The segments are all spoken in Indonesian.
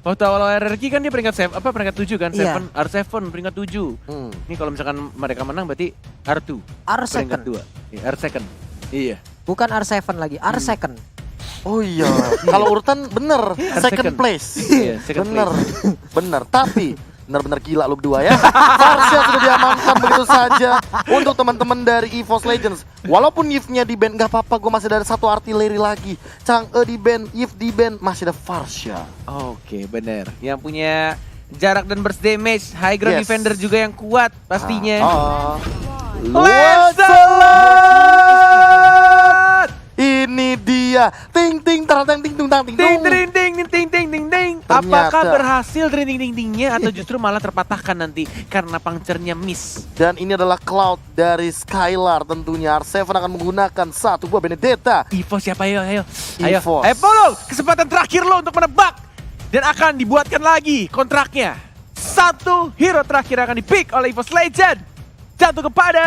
Waktu awal RRQ kan dia peringkat 7 kan, Iya. R7 peringkat 7. Ini kalau misalkan mereka menang berarti R2 peringkat R2. 2. R2. Iya. Bukan R7 lagi, R2. Oh iya, kalau urutan bener, second place. Iya, second Bener, bener. Tapi bener-bener gila lu berdua ya. Farsha sudah diamankan begitu saja untuk teman-teman dari EVOS Legends. Walaupun Yves-nya di ban gak apa-apa, gue masih ada satu artileri lagi. Chang'e di ban, Yves di ban, masih ada Farsha. Oke, bener. Yang punya jarak dan burst damage, high ground Yes. defender juga yang kuat pastinya. Let's Let's Ini dia, ting ting tarang ting tung tang ting Ting tung. ting ting ting ting ting ting. Ternyata. Apakah berhasil ting ting ting tingnya atau justru malah terpatahkan nanti karena puncture-nya miss? Dan ini adalah Cloud dari Skylar tentunya. R7 akan menggunakan satu buah Benedetta. EVOS siapa ayo. Ayo EVOS. Polo, kesempatan terakhir lo untuk menebak. Dan akan dibuatkan lagi kontraknya. Satu hero terakhir akan di-pick oleh EVOS Legend. Jatuh kepada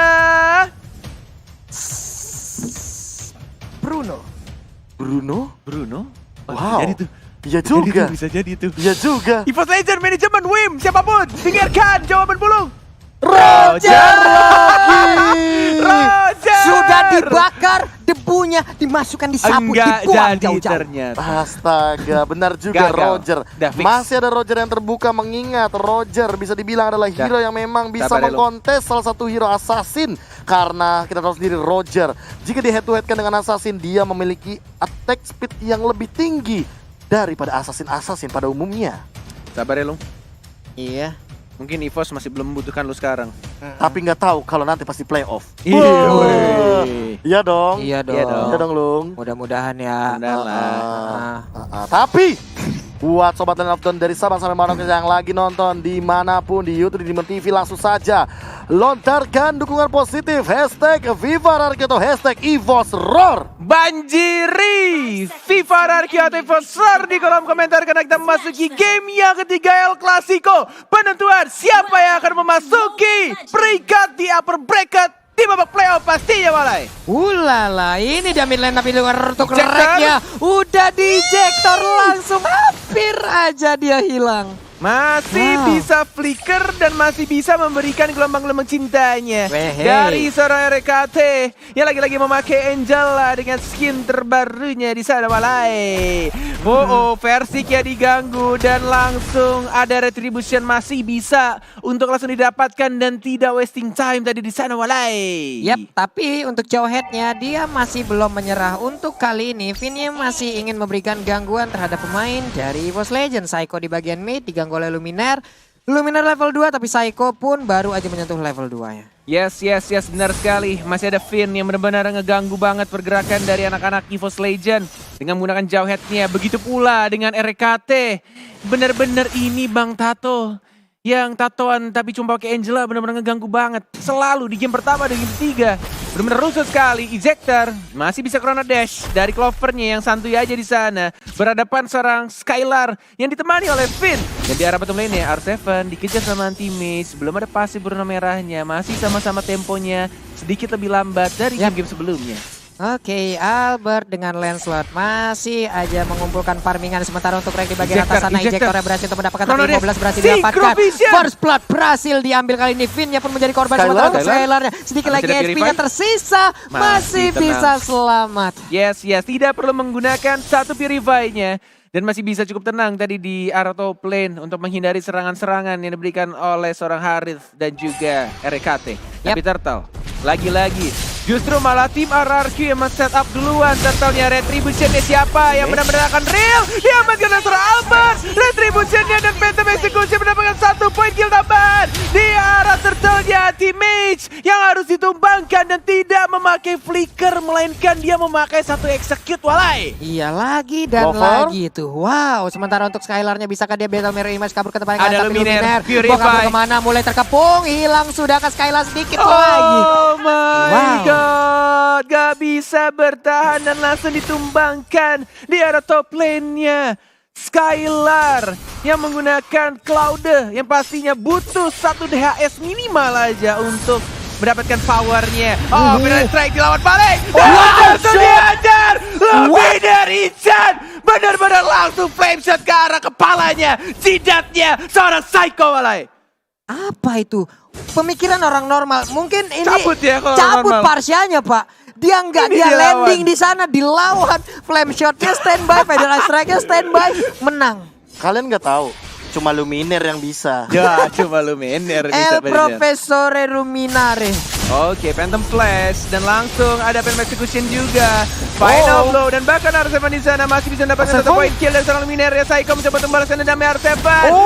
Bruno. Bruno? Bruno. Wow. Jadi tuh. Iya juga. Bisa jadi tuh. Iya juga. EVOS Legend manajemen Wim siapapun dengarkan jawaban Bulung. Roger lagi. Roger Sudah dibakar, debunya dimasukkan di sapu, Enggak dibuang jadi jauh-jauh. ternyata. Astaga, benar juga Gagal. Roger. Udah fix. Masih ada Roger yang terbuka mengingat Roger bisa dibilang adalah hero yang memang bisa Sabar ya, lo. mengkontes salah satu hero assassin. Karena kita tahu sendiri Roger, jika di head to head kan dengan assassin, dia memiliki attack speed yang lebih tinggi daripada assassin-assassin pada umumnya. Sabar ya Lung. Iya. Mungkin EVOS masih belum membutuhkan lu sekarang. Tapi nggak tahu kalau nanti pasti playoff. Iya, Wah. weh. Iya dong. Iya dong. Iya dong. Iya dong, Lung. Mudah-mudahan ya. Mudah lah. Tapi buat sobat Land of Dawn dari Sabang sampai Merauke yang lagi nonton dimanapun di YouTube, di Demon TV, langsung saja lontarkan dukungan positif hashtag Viva Rarky atau hashtag EVOS Roar. Banjiri FIFA Rarky atau EVOS Roar di kolom komentar karena kita memasuki game yang ketiga El Clasico. Penentuan siapa yang akan memasuki peringkat di upper bracket di babak playoff pastinya Walai. Ulala, ini dia mid lane tapi luar untuk Ejector. reknya. Udah dijektor langsung, hampir aja dia hilang. Masih Wow. bisa flicker dan masih bisa memberikan gelombang-gelombang cintanya Wehe. dari seorang RKT yang lagi-lagi memakai Angela dengan skin terbarunya di sana Walai. versi Kia diganggu dan langsung ada retribution masih bisa untuk langsung didapatkan dan tidak wasting time tadi di sana Walai. Yap, tapi untuk jauh headnya dia masih belum menyerah. Untuk kali ini Vinnya masih ingin memberikan gangguan terhadap pemain dari EVOS Legends. Psycho di bagian mid diganggu oleh Luminaire. Luminaire level 2 tapi Psycho pun baru aja menyentuh level 2-nya. Yes, benar sekali. Masih ada Finn yang benar-benar ngeganggu banget pergerakan dari anak-anak EVOS Legend dengan menggunakan jauh headnya. Begitu pula dengan RKT. Benar-benar ini Bang Tato yang tatoan tapi cuma pakai Angela benar-benar ngeganggu banget. Selalu di game pertama dan game ketiga. Benar-benar rusuh sekali. Ejector masih bisa Chrono Dash dari Clovernya yang santuy aja di sana. Berhadapan seorang Skylar yang ditemani oleh Finn. Dan di arah bottom lane R7 dikejar sama anti-mage. Belum ada pasif berwarna merahnya. Masih sama-sama temponya sedikit lebih lambat dari game-game sebelumnya. Oke, Albert dengan Lancelot masih aja mengumpulkan farmingan sementara untuk rank di bagian atas sana. Ejectornya berhasil untuk mendapatkan Chrono tapi 15 Dash. berhasil didapatkan. Synchrovision. First blood berhasil diambil kali ini. Vinnya pun menjadi korban Skylar. sementara untuk Skylar. Skylarnya. Sedikit Masih lagi ada HP-nya Purify. tersisa. Masih tenang. bisa selamat. Yes, tidak perlu menggunakan satu Purify-nya. Dan masih bisa cukup tenang tadi di arah top lane untuk menghindari serangan-serangan yang diberikan oleh seorang Harith dan juga RKT. Tapi Turtle, lagi-lagi justru malah tim RRQ yang men-set up duluan. Turtle-nya retribution-nya siapa yang benar-benar akan real. Diamankan oleh seorang Albert. Retribution-nya dan Phantom Execution mendapatkan 1 poin kill tambahan. Di arah Turtle-nya teammate yang harus ditumbangkan dan tidak memakai flicker. Melainkan dia memakai satu execute Walai. Iya lagi dan Clover. lagi tuh. Wow, sementara untuk Skylarnya bisakah dia Battle Mirror Image kabur ke tempat yang Ada lain? Tapi Luminaire, Purify. Mau kabur kemana? Mulai terkepung. Hilang sudah ke Skylar sedikit lagi. Oh my Wow. god, gak bisa bertahan dan langsung ditumbangkan di arah top lane-nya. Skylar yang menggunakan Cloud yang pastinya butuh 1 DHS minimal aja untuk mendapatkan powernya. Oh, Final Strike dilawan balik. Dan langsung dihajar. Lebih dari Chan. Benar-benar langsung flame shot ke arah kepalanya. Jidatnya seorang Psycho Walai. Apa itu? Pemikiran orang normal. Mungkin ini Cabut ya kalau cabut normal. Parsianya, Pak. Dia enggak, Ini dia dilawan. landing di sana, dilawan. Flame shotnya standby, Federal Strike-nya standby, menang. Kalian nggak tahu, cuma Luminer yang bisa. Ya, cuma Luminer bisa El Profesore Luminare. Oke, Phantom Flash dan langsung ada Phantom Execution juga. Final blow dan bahkan R7 di sana masih bisa mendapatkan satu R7? poin kill dari seorang Luminaire. Psycho mencoba untuk membalaskan dendamnya R7.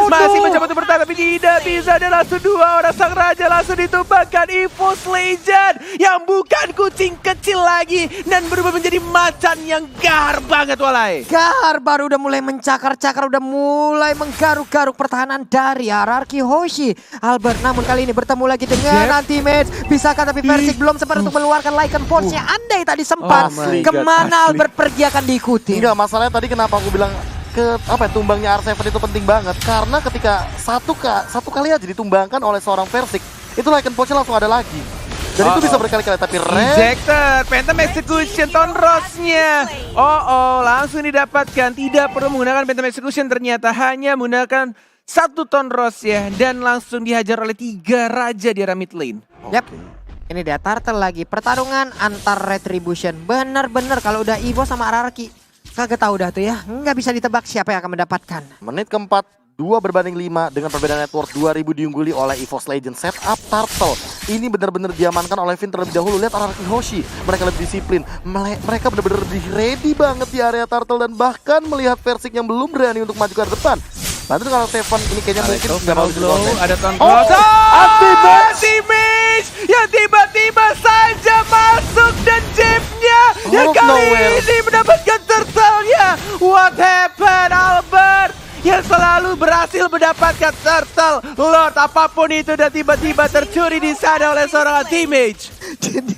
Masih mencoba untuk bertahan tapi tidak bisa, dan langsung dua orang sang raja langsung ditumbangkan. EVOS Legend yang bukan kucing kecil lagi dan berubah menjadi macan yang gahar banget Walai. Gahar baru udah mulai mencakar-cakar, udah mulai menggaruk-garuk pertahanan dari Ararki Hoshi. Albert namun kali ini bertemu lagi dengan Anti-Mage. Bisakah, tapi Versik belum sempat untuk mengeluarkan Lycan Force-nya. Andai tadi sempat, Asli. kemana Asli. Albert pergi akan diikuti. Enggak, masalahnya tadi kenapa aku bilang tumbangnya R7 itu penting banget, karena ketika satu kali aja ditumbangkan oleh seorang Versik, itu Lycan Punch langsung ada lagi. Dan itu bisa berkali-kali, tapi Ejector, Phantom Execution, Tonrosnya. Langsung didapatkan. Tidak perlu menggunakan Phantom Execution, ternyata hanya menggunakan satu Tonros ya. Dan langsung dihajar oleh 3 raja di arah mid lane. Yap. Ini dia Turtle lagi. Pertarungan antar Retribution. Bener-bener kalau udah Evo sama Ararki, kagak tahu dah tuh ya. Nggak bisa ditebak siapa yang akan mendapatkan. menit keempat 2/5 dengan perbedaan network 2000 diungguli oleh EVOS Legend. Setup Turtle ini benar-benar diamankan oleh Vin terlebih dahulu. Lihat Ararki Hoshi, mereka lebih disiplin, mereka benar-benar lebih ready banget di area Turtle, dan bahkan melihat Versik yang belum berani untuk maju ke depan. Nanti kalau Seven ini kayaknya mungkin nggak mau Blow, ada Oh, Tonros. Anti-Mage yang tiba-tiba saja masuk dan Jeepnya yang Out of kali nowhere. ini mendapatkan turtle-nya. What happened, Albert? Yang selalu berhasil mendapatkan turtle Lord apapun itu, dan tiba-tiba tercuri di sana oleh seorang Anti-Mage. Jadi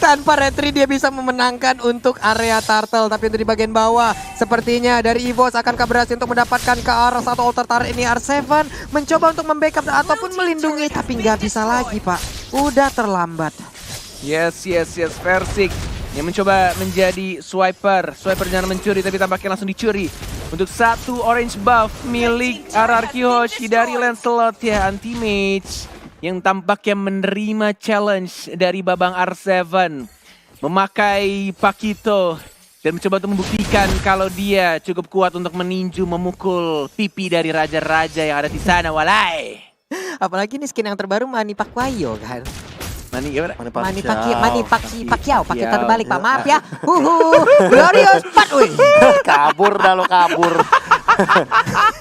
tanpa retri dia bisa memenangkan untuk area Turtle. Tapi untuk di bagian bawah sepertinya dari EVOS akankah berhasil untuk mendapatkan ke arah satu altar turret ini. R7 mencoba untuk membackup ataupun melindungi, tapi nggak bisa lagi Pak. Udah terlambat. Yes, Versik yang mencoba menjadi swiper. Swiper jangan mencuri, tapi tampaknya langsung dicuri. Untuk satu orange buff milik Ararki Hoshi dari Lancelot ya. Anti-Mage yang tampaknya menerima challenge dari Babang R7. Memakai Pakito dan mencoba untuk membuktikan kalau dia cukup kuat untuk meninju, memukul pipi dari raja-raja yang ada di sana. Walai. Apalagi ini skin yang terbaru Manny Pacquiao kan. Mani gimana? Manny Pacquiao pakai terbalik Pak, maaf ya. Glorious Pat, wih. kabur dah lo, kabur.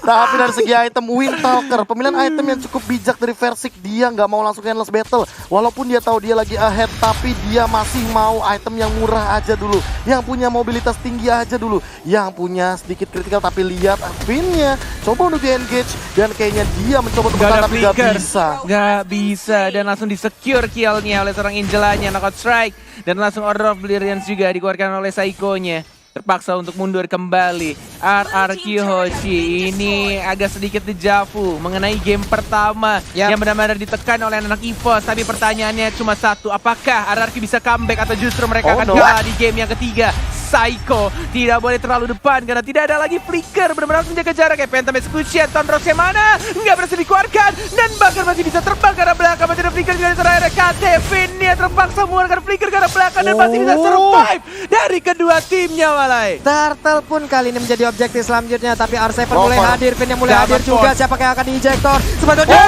Tapi dari segi item, Windtalker, pemilihan item yang cukup bijak dari Versik. Dia nggak mau langsung endless battle, walaupun dia tahu dia lagi ahead, tapi dia masih mau item yang murah aja dulu, yang punya mobilitas tinggi aja dulu, yang punya sedikit critical. Tapi lihat Finnya coba untuk di engage, dan kayaknya dia mencoba untuk bertahan tapi nggak bisa. Nggak bisa, dan langsung di-secure kill-nya oleh seorang Angelanya. Knockout strike, dan langsung Order of Brilliance juga dikeluarkan oleh Psycho-nya. Terpaksa untuk mundur kembali. Ararki Hoshi ini agak sedikit dejavu mengenai game pertama yang benar-benar ditekan oleh anak EVOS. Tapi pertanyaannya cuma satu, apakah Ararki bisa comeback atau justru mereka akan kalah di game yang ketiga? Psycho tidak boleh terlalu depan karena tidak ada lagi flicker, benar-benar harus menjaga jarak. Phantom Execution, Tonros yang mana? Nggak berhasil dikeluarkan, dan bahkan masih bisa terbang karena belakang. Masih ada flicker juga dari RKT. Finnya terpaksa mengeluarkan flicker karena belakang dan masih bisa survive dari kedua timnya. Walai. Turtle pun kali ini menjadi objektif selanjutnya, tapi R7 mulai hadir, Finnya mulai hadir juga. Siapa yang akan di-ejector? Sebetulnya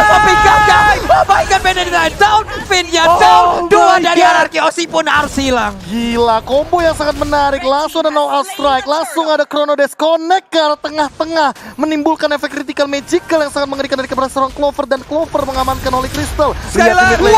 tapi gagal. Oh my god, Benedict down, Finnya down. Dua dari Ararki Hoshi pun harus hilang. Gila, combo yang sangat menarik. Langsung ada no-out strike, langsung ada chrono dash connect ke arah tengah-tengah, menimbulkan efek critical magical yang sangat mengerikan dari keberadaan seorang Clover, dan Clover mengamankan Holy Crystal. Sekali lagi,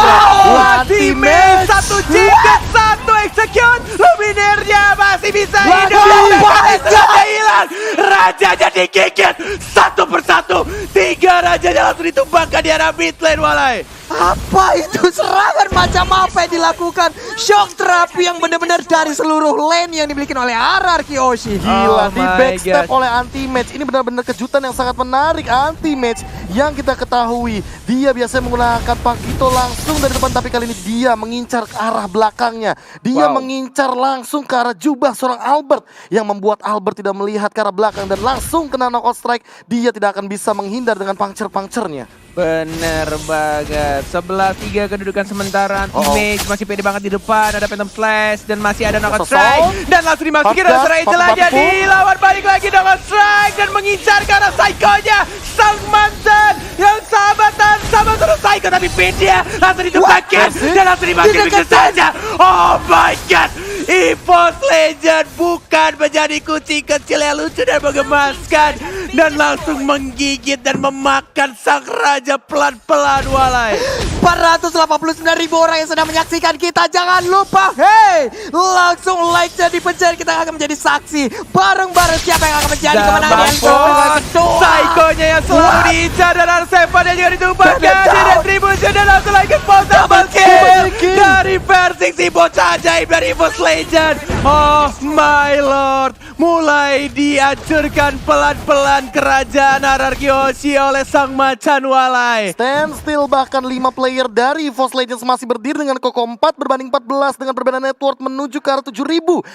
Anti-Mage, satu jidat, satu execute. Luminernya masih bisa hidup, raja hilang, rajanya digigit satu persatu. 3 rajanya langsung ditumbangkan di arah mid lane. Walai. Apa itu serangan macam apa yang dilakukan? Shock terapi yang benar-benar dari seluruh lane yang dimiliki oleh RRQ Oshi. Gila, Oh di my backstep God. oleh Anti-Match. Ini benar-benar kejutan yang sangat menarik. Anti-Match yang kita ketahui, dia biasanya menggunakan Pagito langsung dari depan, tapi kali ini dia mengincar ke arah belakangnya. Dia Wow. mengincar langsung ke arah jubah seorang Albert, yang membuat Albert tidak melihat ke arah belakang dan langsung kena knockout strike. Dia tidak akan bisa menghindar dengan puncture-puncturnya. Bener banget. 11-3 kedudukan sementara. Anti-Mage masih pede banget di depan. Ada Phantom Slash dan masih ada knockout Sosok. strike. Dan langsung dimasukin Hot oleh gas, Rachel hot aja. batu. Dilawan balik lagi knockout strike. Dan mengincar ke arah Psycho-nya. Sang mantan yang sahabatan sama terus Psycho. Tapi pinnya langsung ditebakin. Dan langsung dimasukin begitu saja. Oh my god. EVOS Legend bukan menjadi kucing kecil yang lucu dan menggemaskan. Dan langsung menggigit dan memakan sang raja pelan-pelan, Walai. 489.000 orang yang sedang menyaksikan kita. Jangan lupa, hey, langsung like-nya dipencet. Kita akan menjadi saksi bareng-bareng siapa yang akan menjadi kemenangan yang kedua. Psycho-nya yang selalu diincar dan R7 yang juga ditumpahkan di retribution dan langsung lagi double kill dari Versing, si bocah ajaib dari EVOS Legend. Oh my lord, mulai dihancurkan pelan-pelan kerajaan RRQ Oshi oleh sang macan, Walai. Stand still, bahkan 5 player dari EVOS Legends masih berdiri dengan kokoh 4 berbanding 14 dengan perbedaan network menuju ke arah 7.000.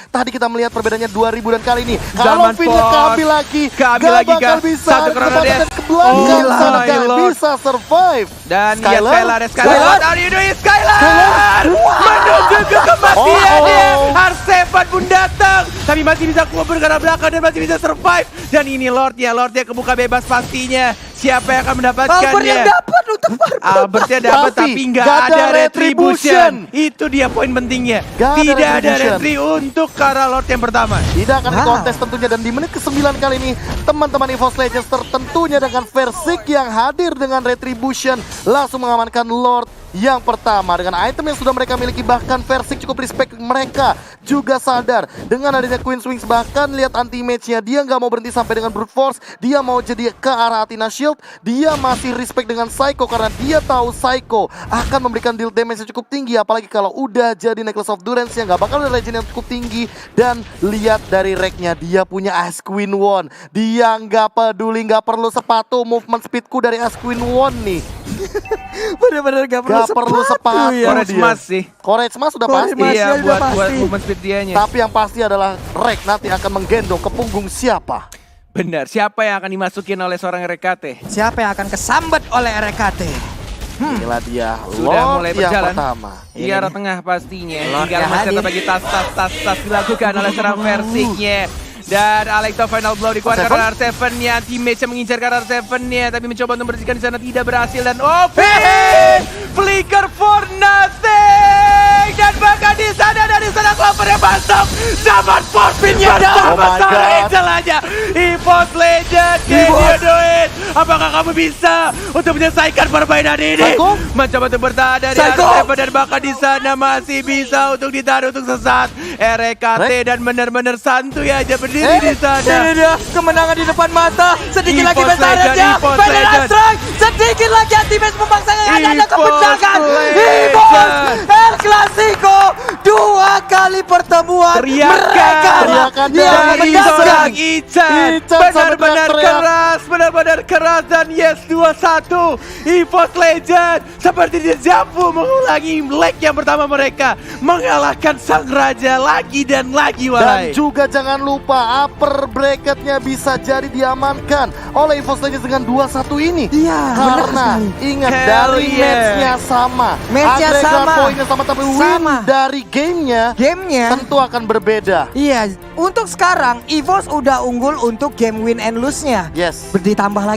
Tadi kita melihat perbedaannya 2.000 dan kali ini kalau Zaman Finnya Force. keambil lagi, Keambil gak lagi, bakal Kak. bisa Satu ke corner depan dia. dan ke belakang, Oh sana my gak lord. bisa survive. Dan Skylar. Skylar, ada Skylar. Skylar. What are you doing, Skylar? Menuju ke kematian dia. R7 pun datang, tapi masih bisa keluar ke arah belakang dan masih bisa survive. Dan ini Lordnya kebuka bebas pastinya. Siapa yang akan mendapatkannya? Albert yang dapat untuk Albertnya dapat Tapi tapi nggak nggak ada ada retribution. retribution. Itu dia poin pentingnya. Nggak ada Tidak ada retribution. retri untuk ke arah Lord yang pertama. Tidak akan Wow. dikontes tentunya, dan di menit ke-9 kali ini teman-teman EVOS Legends tertentunya dengan Versik yang hadir dengan Retribution langsung mengamankan Lord yang pertama dengan item yang sudah mereka miliki. Bahkan Versik cukup respect, mereka juga sadar dengan adanya Queen's Wings. Bahkan lihat anti-match-nya, dia nggak mau berhenti sampai dengan Brute Force, dia mau jadi ke arah Athena Shield. Dia masih respect dengan Psycho karena dia tahu Psycho akan memberikan deal damage yang cukup tinggi, apalagi kalau udah jadi Necklace of Durance yang nggak bakal ada regen yang cukup tinggi. Dan lihat dari rack-nya, dia punya Ice Queen Wand. Dia nggak peduli, nggak perlu sepatu. Movement speedku dari Ice Queen Wand nih. Bener-bener gak perlu sepatu ya. Courage dia. Mas sih. Courage Mas sudah Courage pasti. Mas. Iya, udah buat pasti. movement speed dianya. Tapi yang pasti adalah rack nanti akan menggendong ke punggung siapa? Benar, siapa yang akan dimasukin oleh seorang RKT? Siapa yang akan kesambet oleh RKT? Inilah dia Sudah Lord mulai yang berjalan. pertama. Di arah tengah pastinya. Lord Tinggal yang masih hadir. bagi tas dilakukan oleh seorang Versiknya. Dan Alekto final blow dikeluarkan oleh R7-nya. Teammates yang mengincar ke R7-nya, tapi mencoba untuk membersihkan di sana tidak berhasil. Dan flicker for nothing. Dan bahkan di sana dari sana Clover yang masuk. Zaman Forpin-nya Oh bersama my God. Rachel aja. EVOS Legend, can you do it? Apakah kamu bisa untuk menyelesaikan permainan ini? Psycho? Mencoba untuk bertahan dari Psycho? R7 dan bahkan di sana masih bisa untuk ditaruh untuk sesat. RKT dan benar-benar santuy aja berdiri di sana. Ini dia kemenangan di depan mata. Sedikit lagi EVOS besarnya. Legend, EVOS Final Legend. strike. Sedikit lagi anti-match memaksakan. Ada EVOS kemenangan. Legend. EVOS El Clasico. 2 kali pertemuan. Teriakan Mereka yang dari menangkan. seorang Ican. Ican sampai Benar-benar teriak-teriak. keras, benar-benar keras, dan yes 2-1. EVOS Legend seperti dejavu mengulangi leg yang pertama mereka, mengalahkan sang raja lagi dan lagi, Dan Walai. juga jangan lupa upper bracketnya bisa jadi diamankan oleh EVOS Legends dengan 2-1 ini. Iya, benar Karena sekali. ingat Hell dari yeah. matchnya sama, Matchnya agregat sama. poinnya sama, tapi win Sama. dari gamenya Gamenya. tentu akan berbeda. Iya, untuk sekarang EVOS udah unggul untuk game win and lose-nya. Yes. Ditambah lagi